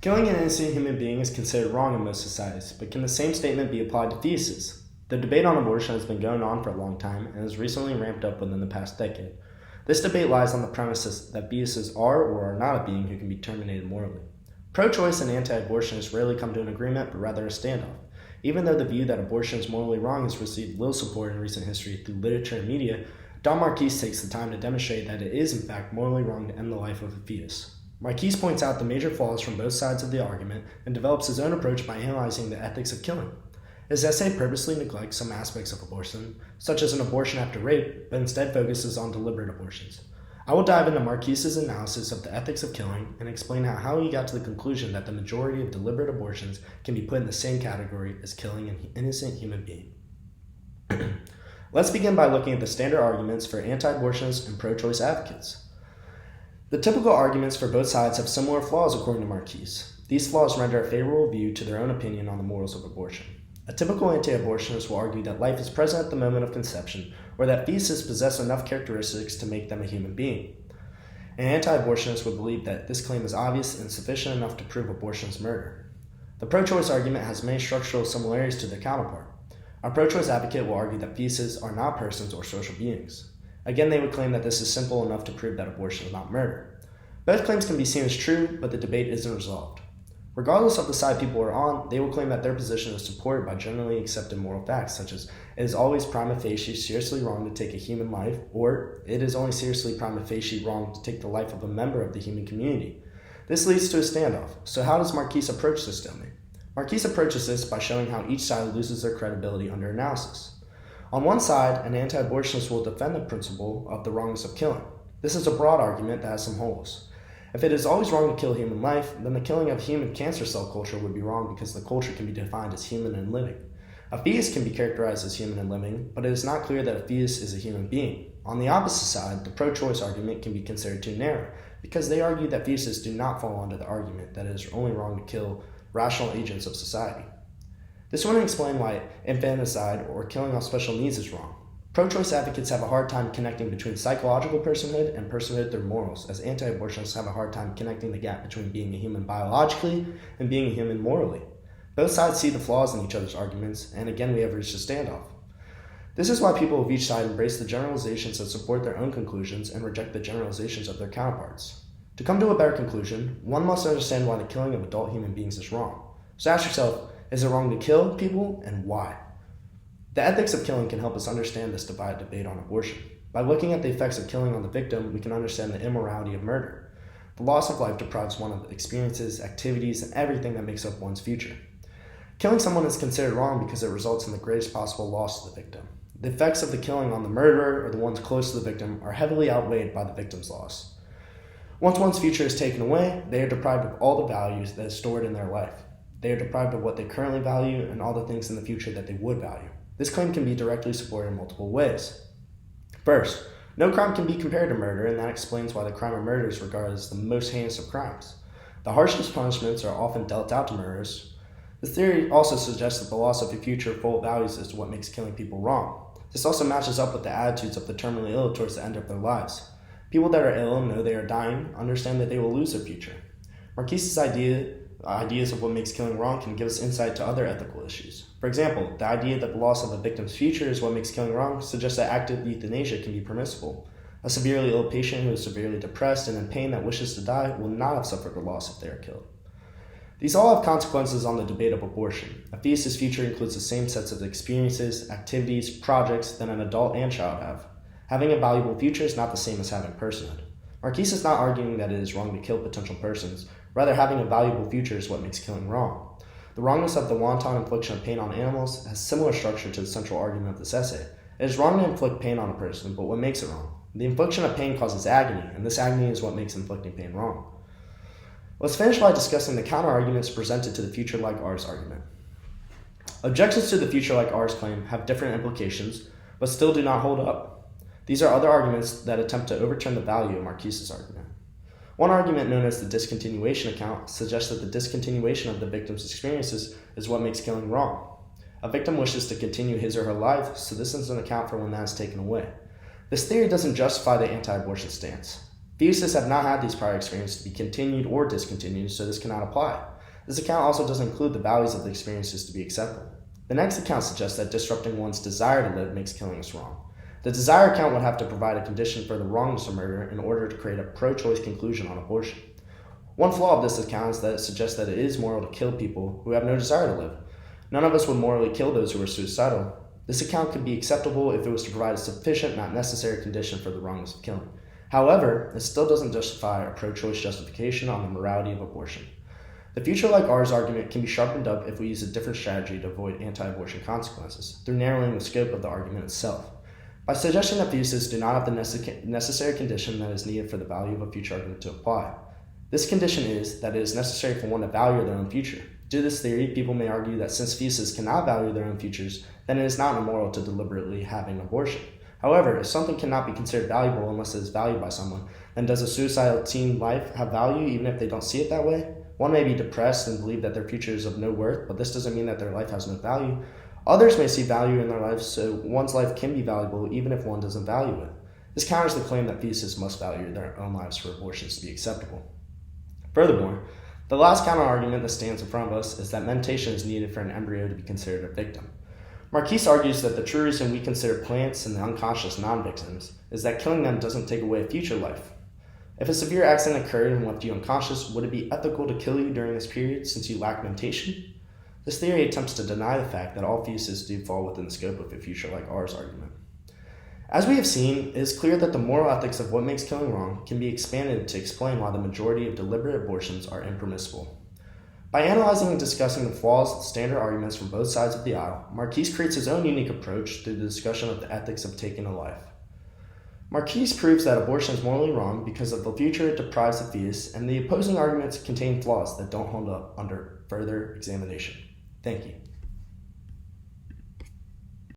Killing an innocent human being is considered wrong in most societies, but can the same statement be applied to fetuses? The debate on abortion has been going on for a long time and has recently ramped up within the past decade. This debate lies on the premises that fetuses are or are not a being who can be terminated morally. Pro-choice and anti-abortionists rarely come to an agreement, but rather a standoff. Even though the view that abortion is morally wrong has received little support in recent history through literature and media, Don Marquis takes the time to demonstrate that it is in fact morally wrong to end the life of a fetus. Marquis points out the major flaws from both sides of the argument and develops his own approach by analyzing the ethics of killing. His essay purposely neglects some aspects of abortion, such as an abortion after rape, but instead focuses on deliberate abortions. I will dive into Marquis's analysis of the ethics of killing and explain how he got to the conclusion that the majority of deliberate abortions can be put in the same category as killing an innocent human being. Let's begin by looking at the standard arguments for anti-abortionists and pro-choice advocates. The typical arguments for both sides have similar flaws according to Marquis. These flaws render a favorable view to their own opinion on the morals of abortion. A typical anti-abortionist will argue that life is present at the moment of conception, or that fetuses possess enough characteristics to make them a human being. An anti-abortionist would believe that this claim is obvious and sufficient enough to prove abortion is murder. The pro-choice argument has many structural similarities to their counterpart. A pro-choice advocate will argue that fetuses are not persons or social beings. Again, they would claim that this is simple enough to prove that abortion is not murder. Both claims can be seen as true, but the debate isn't resolved. Regardless of the side people are on, they will claim that their position is supported by generally accepted moral facts, such as it is always prima facie seriously wrong to take a human life, or it is only seriously prima facie wrong to take the life of a member of the human community. This leads to a standoff. So how does Marquis approach this stalemate? Marquis approaches this by showing how each side loses their credibility under analysis. On one side, an anti-abortionist will defend the principle of the wrongness of killing. This is a broad argument that has some holes. If it is always wrong to kill human life, then the killing of human cancer cell culture would be wrong because the culture can be defined as human and living. A fetus can be characterized as human and living, but it is not clear that a fetus is a human being. On the opposite side, the pro-choice argument can be considered too narrow, because they argue that fetuses do not fall under the argument that it is only wrong to kill rational agents of society. This wouldn't explain why infanticide or killing off special needs is wrong. Pro-choice advocates have a hard time connecting between psychological personhood and personhood through morals, as anti-abortionists have a hard time connecting the gap between being a human biologically and being a human morally. Both sides see the flaws in each other's arguments, and again we have reached a standoff. This is why people of each side embrace the generalizations that support their own conclusions and reject the generalizations of their counterparts. To come to a better conclusion, one must understand why the killing of adult human beings is wrong. So ask yourself, is it wrong to kill people, and why? The ethics of killing can help us understand this divided debate on abortion. By looking at the effects of killing on the victim, we can understand the immorality of murder. The loss of life deprives one of the experiences, activities, and everything that makes up one's future. Killing someone is considered wrong because it results in the greatest possible loss to the victim. The effects of the killing on the murderer or the ones close to the victim are heavily outweighed by the victim's loss. Once one's future is taken away, they are deprived of all the values that is stored in their life. They are deprived of what they currently value and all the things in the future that they would value. This claim can be directly supported in multiple ways. First, no crime can be compared to murder, and that explains why the crime of murder is regarded as the most heinous of crimes. The harshest punishments are often dealt out to murderers. The theory also suggests that the loss of a future full of values is what makes killing people wrong. This also matches up with the attitudes of the terminally ill towards the end of their lives. People that are ill and know they are dying understand that they will lose their future. Marquis's ideas of what makes killing wrong can give us insight to other ethical issues. For example, the idea that the loss of a victim's future is what makes killing wrong suggests that active euthanasia can be permissible. A severely ill patient who is severely depressed and in pain that wishes to die will not have suffered a loss if they are killed. These all have consequences on the debate of abortion. A fetus's future includes the same sets of experiences, activities, projects that an adult and child have. Having a valuable future is not the same as having personhood. Marquis is not arguing that it is wrong to kill potential persons. Rather, having a valuable future is what makes killing wrong. The wrongness of the wanton infliction of pain on animals has similar structure to the central argument of this essay. It is wrong to inflict pain on a person, but what makes it wrong? The infliction of pain causes agony, and this agony is what makes inflicting pain wrong. Let's finish by discussing the counter-arguments presented to the future like ours argument. Objections to the future like ours claim have different implications, but still do not hold up. These are other arguments that attempt to overturn the value of Marquis's argument. One argument, known as the discontinuation account, suggests that the discontinuation of the victim's experiences is what makes killing wrong. A victim wishes to continue his or her life, so this is an account for when that is taken away. This theory doesn't justify the anti-abortion stance. Fetuses have not had these prior experiences to be continued or discontinued, so this cannot apply. This account also doesn't include the values of the experiences to be acceptable. The next account suggests that disrupting one's desire to live makes killing us wrong. The desire account would have to provide a condition for the wrongness of murder in order to create a pro-choice conclusion on abortion. One flaw of this account is that it suggests that it is moral to kill people who have no desire to live. None of us would morally kill those who are suicidal. This account could be acceptable if it was to provide a sufficient, not necessary condition for the wrongness of killing. However, it still doesn't justify a pro-choice justification on the morality of abortion. The future like ours argument can be sharpened up if we use a different strategy to avoid anti-abortion consequences, through narrowing the scope of the argument itself. By suggesting that fetuses do not have the necessary condition that is needed for the value of a future argument to apply. This condition is that it is necessary for one to value their own future. Due to this theory, people may argue that since fetuses cannot value their own futures, then it is not immoral to deliberately have an abortion. However, if something cannot be considered valuable unless it is valued by someone, then does a suicidal teen life have value even if they don't see it that way? One may be depressed and believe that their future is of no worth, but this doesn't mean that their life has no value. Others may see value in their life, so one's life can be valuable even if one doesn't value it. This counters the claim that fetuses must value their own lives for abortions to be acceptable. Furthermore, the last counter-argument that stands in front of us is that mentation is needed for an embryo to be considered a victim. Marquise argues that the true reason we consider plants and the unconscious non-victims is that killing them doesn't take away a future life. If a severe accident occurred and left you unconscious, would it be ethical to kill you during this period since you lack mentation? This theory attempts to deny the fact that all fetuses do fall within the scope of a future like ours argument. As we have seen, it is clear that the moral ethics of what makes killing wrong can be expanded to explain why the majority of deliberate abortions are impermissible. By analyzing and discussing the flaws of the standard arguments from both sides of the aisle, Marquise creates his own unique approach through the discussion of the ethics of taking a life. Marquise proves that abortion is morally wrong because of the future it deprives the fetus, and the opposing arguments contain flaws that don't hold up under further examination. Thank you.